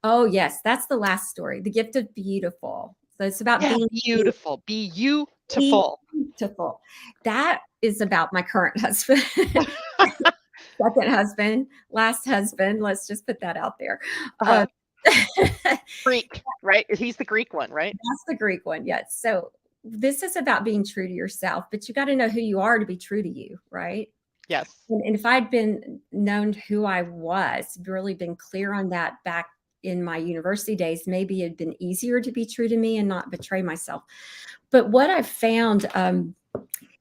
Oh, yes. That's the last story, The Gift of Beautiful. So it's about Yeah, being beautiful. Beautiful. beautiful. That is about my current husband. Second husband, last husband. Let's just put that out there. Greek, right? He's the Greek one, right? That's the Greek one. Yes. So this is about being true to yourself, but you got to know who you are to be true to you, right? Yes. And if I'd been known who I was, really been clear on that back in my university days, maybe it'd been easier to be true to me and not betray myself. But what I found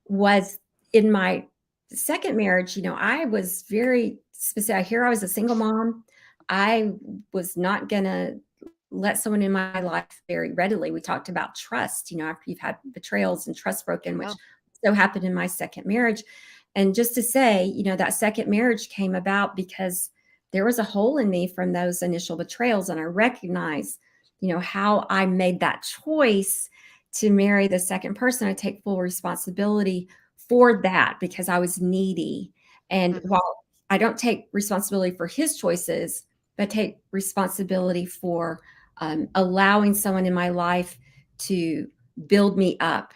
was in my second marriage, I was very specific. Here I was a single mom. I was not going to let someone in my life very readily. We talked about trust, after you've had betrayals and trust broken, which Yeah. so happened in my second marriage. And just to say, that second marriage came about because there was a hole in me from those initial betrayals. And I recognized, how I made that choice to marry the second person. I take full responsibility for that because I was needy. And Mhm. while I don't take responsibility for his choices, but take responsibility for allowing someone in my life to build me up,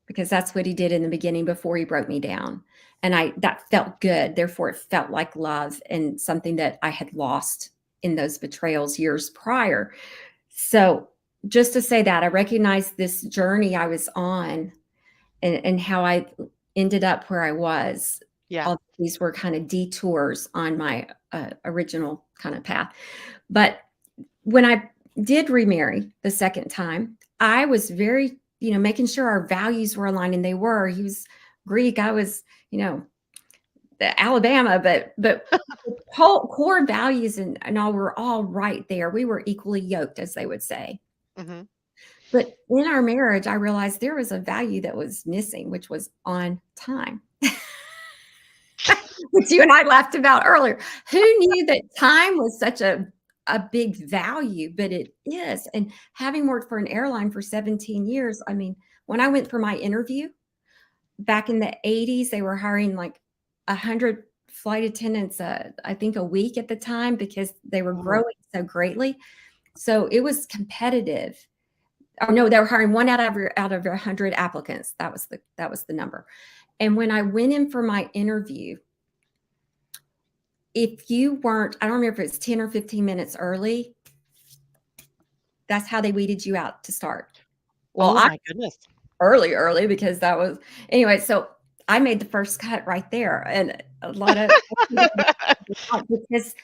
because that's what he did in the beginning before he broke me down. And that felt good. Therefore, it felt like love and something that I had lost in those betrayals years prior. So just to say that, I recognized this journey I was on and how I ended up where I was. Yeah. All these were kind of detours on my original kind of path. But when I did remarry the second time, I was very, making sure our values were aligned, and they were. He was Greek, I was, the Alabama, but core values and all were all right there. We were equally yoked, as they would say. Mhm. But in our marriage, I realized there was a value that was missing, which was on time, which you and I laughed about earlier. Who knew that time was such a big value, but it is. And having worked for an airline for 17 years, I mean, when I went for my interview back in the 80s, they were hiring like 100 flight attendants, I think a week at the time, because they were Oh, growing so greatly. So it was competitive. Oh no, they were hiring one out of 100 applicants. That was the number. And when I went in for my interview, if you weren't, I don't remember if it's 10 or 15 minutes early, that's how they weeded you out to start. Well, oh I my goodness. early because that was anyway. So I made the first cut right there, and a lot of because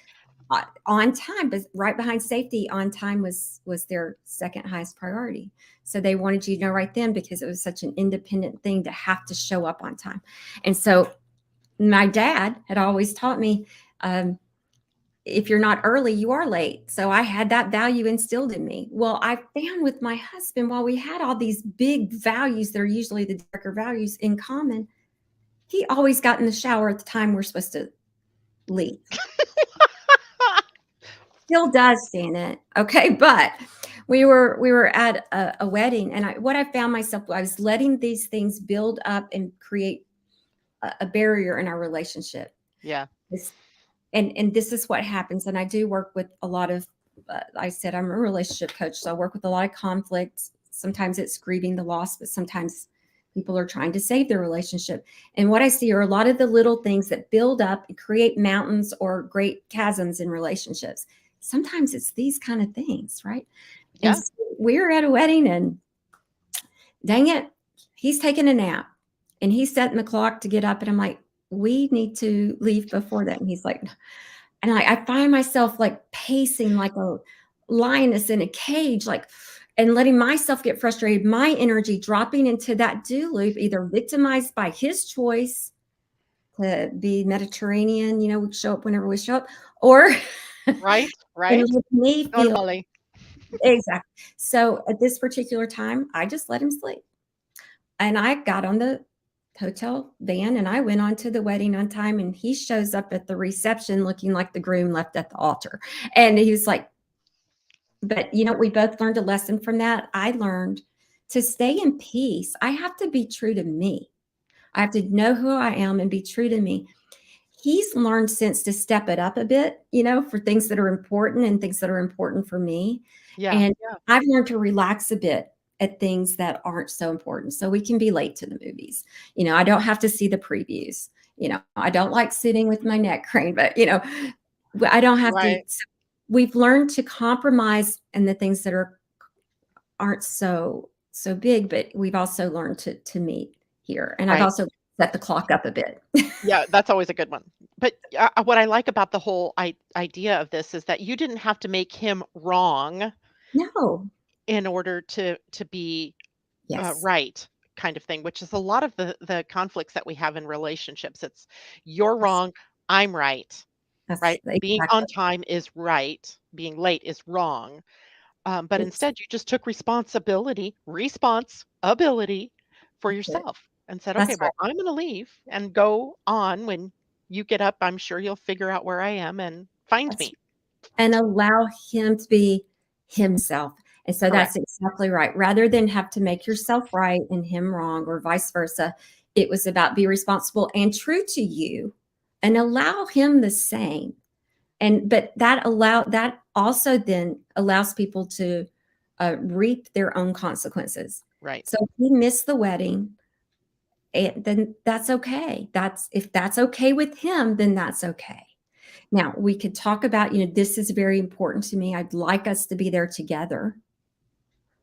on time, but right behind safety, on time was their second highest priority. So they wanted you to know right then, because it was such an independent thing to have to show up on time. And so my dad had always taught me, if you're not early, you are late. So I had that value instilled in me. Well, I found with my husband, while we had all these big values that are usually the darker values in common, he always got in the shower at the time we're supposed to leave. Still does, Janet. Okay, but we were at a wedding, and what I found myself, I was letting these things build up and create a barrier in our relationship. Yeah. This, and this is what happens. And I do work with a lot of. I said I'm a relationship coach, so I work with a lot of conflicts. Sometimes it's grieving the loss, but sometimes people are trying to save their relationship. And what I see are a lot of the little things that build up and create mountains or great chasms in relationships. Sometimes it's these kind of things, right? And Yeah. so we were at a wedding, and dang it, he's taking a nap and he's setting the clock to get up. And I'm like, we need to leave before that. And he's like, and I find myself like pacing like a lioness in a cage, like, and letting myself get frustrated, my energy dropping into that do loop, either victimized by his choice to be Mediterranean, we show up whenever we show up, or Right, and right. let me feel Totally. exactly. So at this particular time, I just let him sleep. And I got on the hotel van and I went on to the wedding on time, and he shows up at the reception looking like the groom left at the altar. And he was like, but we both learned a lesson from that. I learned to stay in peace. I have to be true to me. I have to know who I am and be true to me. He's learned since to step it up a bit, for things that are important and things that are important for me. Yeah. And Yeah. I've learned to relax a bit at things that aren't so important. So we can be late to the movies. I don't have to see the previews. I don't like sitting with my neck craned, but I don't have to. Right. We've learned to compromise in the things that aren't so so big, but we've also learned to meet here. And I've Right. also set the clock up a bit. Yeah, that's always a good one. But what I like about the whole idea of this is that you didn't have to make him wrong No. in order to be Yes. right, kind of thing, which is a lot of the conflicts that we have in relationships. It's you're That's wrong, I'm right, that's right? Being on exactly. time is right, being late is wrong. But It's instead, you just took responsibility for that's it. yourself and said, okay, That's well, I'm going to leave and go on. When you get up, I'm sure you'll figure out where I am and find That's me. and allow him to be himself. And so Correct. that's exactly right. Rather than have to make yourself right and him wrong or vice versa, it was about be responsible and true to you and allow him the same. And but that also then allows people to reap their own consequences. Right. So if he missed the wedding, then that's okay. That's if that's okay with him, then that's okay. Now, we could talk about, this is very important to me. I'd like us to be there together,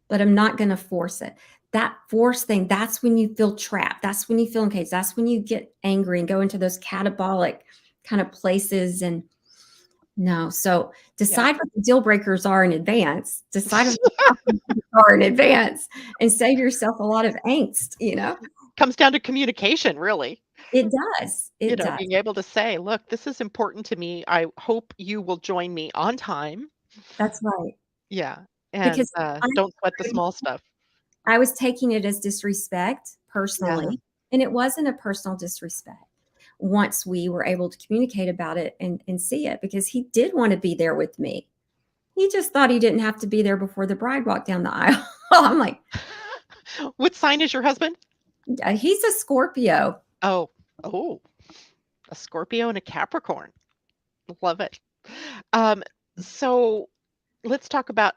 but I'm not going to force it. That force thing, that's when you feel trapped. That's when you feel engaged. That's when you get angry and go into those catabolic kind of places. And no, so Yeah. decide what the deal breakers are in advance. Decide what the consequences are in advance and save yourself a lot of angst. Comes down to communication, really. It does. It does. Being able to say, look, this is important to me. I hope you will join me on time. That's right. Yeah. And Because I don't sweat the small stuff. I was taking it as disrespect Yeah. personally, and it wasn't a personal disrespect once we were able to communicate about it and see it because he did want to be there with me. He just thought he didn't have to be there before the bride walked down the aisle. I'm like, What sign is your husband? yeah, he's a Scorpio. Oh, oh, a Scorpio and a Capricorn. Love it. Um, so let's talk about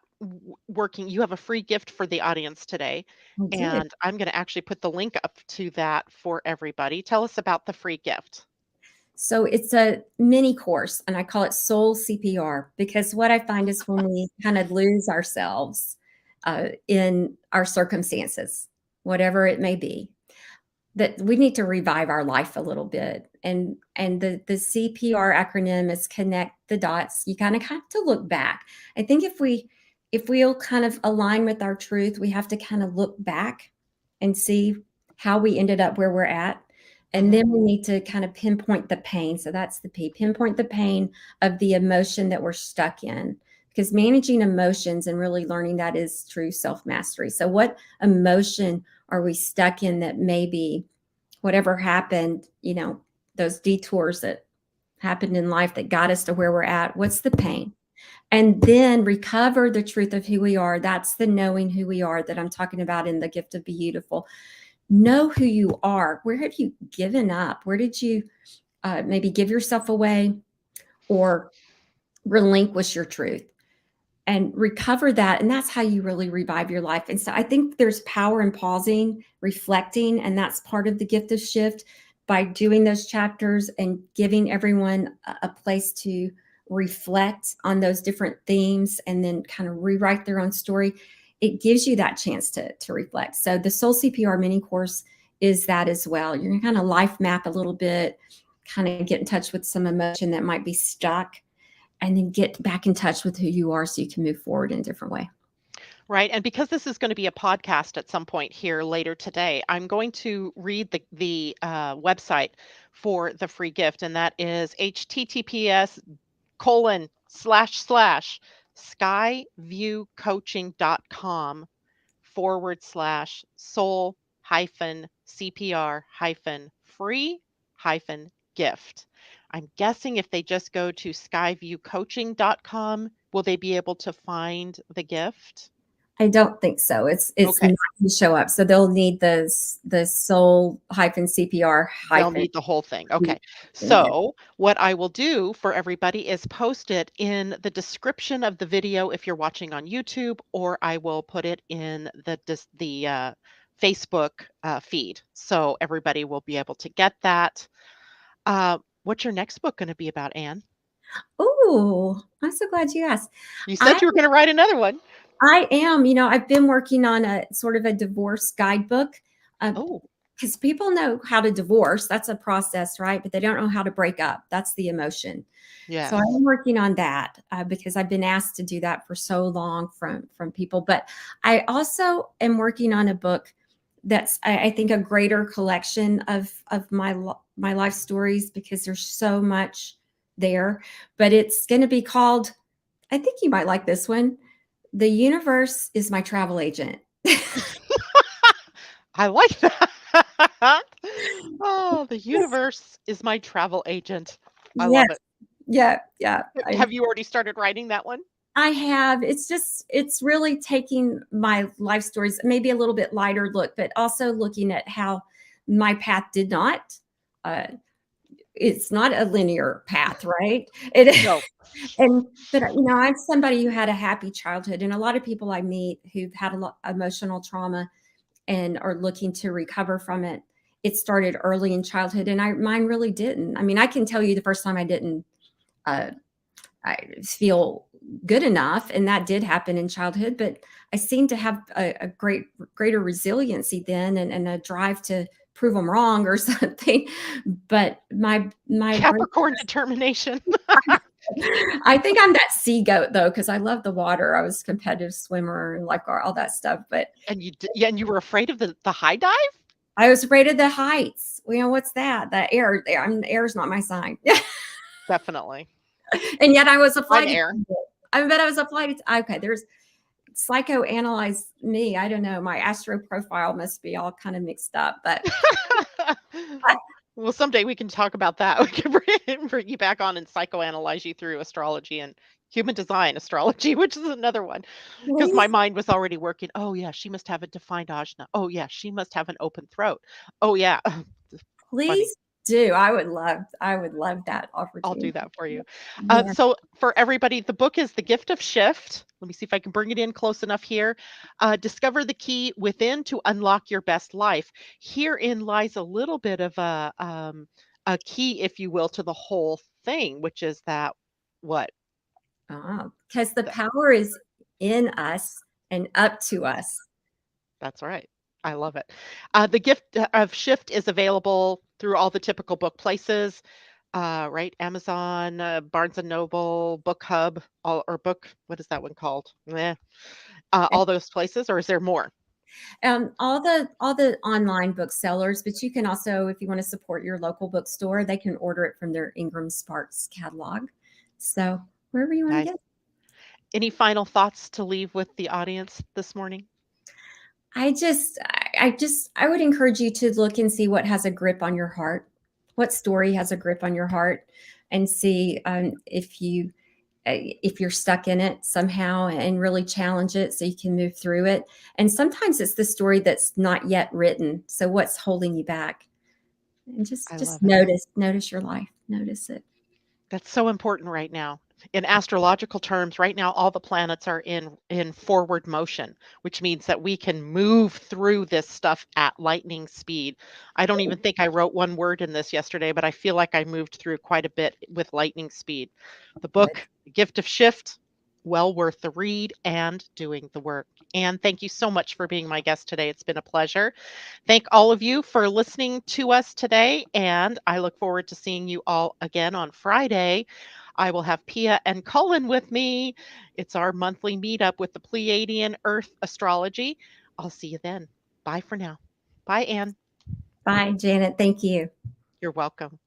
working. You have a free gift for the audience today, I did. and I'm going to actually put the link up to that for everybody. Tell us about the free gift. So it's a mini course, and I call it Soul CPR because what I find is when we kind of lose ourselves in our circumstances, whatever it may be, that we need to revive our life a little bit. And the CPR acronym is connect the dots. You kind of have to look back. I think if we'll kind of align with our truth, we have to kind of look back and see how we ended up where we're at. And Mhm. then we need to kind of pinpoint the pain. So that's the P, pinpoint the pain of the emotion that we're stuck in. Because managing emotions and really learning that is true self mastery. So, what emotion are we stuck in that maybe whatever happened, those detours that happened in life that got us to where we're at? What's the pain? And then recover the truth of who we are. That's the knowing who we are that I'm talking about in the gift of beautiful. Know who you are. Where have you given up? Where did you maybe give yourself away or relinquish your truth? And recover that. And that's how you really revive your life. And so I think there's power in pausing, reflecting, and that's part of the gift of shift by doing those chapters and giving everyone a place to reflect on those different themes and then kind of rewrite their own story. It gives you that chance to reflect. So the Soul CPR mini course is that as well. You're going to kind of life map a little bit, kind of get in touch with some emotion that might be stuck and then get back in touch with who you are so you can move forward in a different way. Right. And because this is going to be a podcast at some point here later today, I'm going to read the website for the free gift, and that is https://skyviewcoaching.com/soul hyphen CPR hyphen free hyphen gift. I'm guessing if they just go to skyviewcoaching.com, will they be able to find the gift? I don't think so. It's Okay. not going to show up. So they'll need the soul hyphen CPR They'll hyphen. need the whole thing. Okay. So, what I will do for everybody is post it in the description of the video if you're watching on YouTube, or I will put it in the Facebook feed. So everybody will be able to get that. What's your next book going to be about, Anne? Oh, I'm so glad you asked. You said I you were going to write another one. I am. I've been working on a sort of a divorce guidebook, Oh, because people know how to divorce. That's a process, right? But they don't know how to break up. That's the emotion. So yes. I'm working on that, because I've been asked to do that for so long from people. But I also am working on a book that's, I think, a greater collection of my life stories, because there's so much there. But it's going to be called, I think you might like this one, "The Universe is My Travel Agent." I like that. Oh, the universe is my travel agent. I Yes. love it. Yeah, yeah. Have you already started writing that one? I have. It's really taking my life stories, maybe a little bit lighter look, but also looking at how my path did not. Uh, it's not a linear path, right? It No. and but I'm somebody who had a happy childhood, and a lot of people I meet who've had a lot emotional trauma and are looking to recover from it. It started early in childhood, and mine really didn't. I mean, I can tell you the first time I didn't. Uh, I feel good enough, and that did happen in childhood. But I seem to have a greater resiliency then, and a drive to prove them wrong or something. But my brain, Capricorn determination. I think I'm that sea goat though, because I love the water. I was a competitive swimmer and like all that stuff. But And yeah, and you were afraid of the high dive? I was afraid of the heights. What's that? The air. Air's not my sign. Definitely. And yet I was a I'm flight air. attendant. I bet I was a flight. Okay, there's psychoanalyze me. I don't know. My astro profile must be all kind of mixed up, but Well, someday we can talk about that. We can bring you back on and psychoanalyze you through astrology and human design astrology, which is another one. Because my please, mind was already working. Oh yeah, she must have a defined ajna. Oh yeah, she must have an open throat. Oh yeah, funny. please do. I would love that I'll do opportunity. that for you. Yeah. So for everybody, the book is The Gift of Shift. Let me see if I can bring it in close enough here. Discover the key within to unlock your best life. Herein lies a little bit of a key, if you will, to the whole thing, which is that what? Because the That, power is in us and up to us. that's right. I love it. The Gift of Shift is available through all the typical book places. Right? Amazon, Barnes and Noble, Book Hub, all or book. What is that one called? All those places, or is there more? All the online booksellers, but you can also, if you want to support your local bookstore, they can order it from their Ingram Sparks catalog. So wherever you want to Nice. get. Any final thoughts to leave with the audience this morning? I would encourage you to look and see what has a grip on your heart, what story has a grip on your heart, and see, if you're stuck in it somehow, and really challenge it so you can move through it. And sometimes it's the story that's not yet written. So what's holding you back? And I just love it. notice your life, notice it. That's so important right now. In astrological terms, right now all the planets are in forward motion, which means that we can move through this stuff at lightning speed. I don't even think I wrote one word in this yesterday, but I feel like I moved through quite a bit with lightning speed. The Good. book, Gift of Shift, well worth the read and doing the work. And thank you so much for being my guest today. It's been a pleasure. Thank all of you for listening to us today, and I look forward to seeing you all again on Friday. I will have Pia and Cullen with me. It's our monthly meetup with the Pleiadian-Earth Astrology. I'll see you then. Bye for now. Bye, Anne. Bye, Janet. Thank you. You're welcome.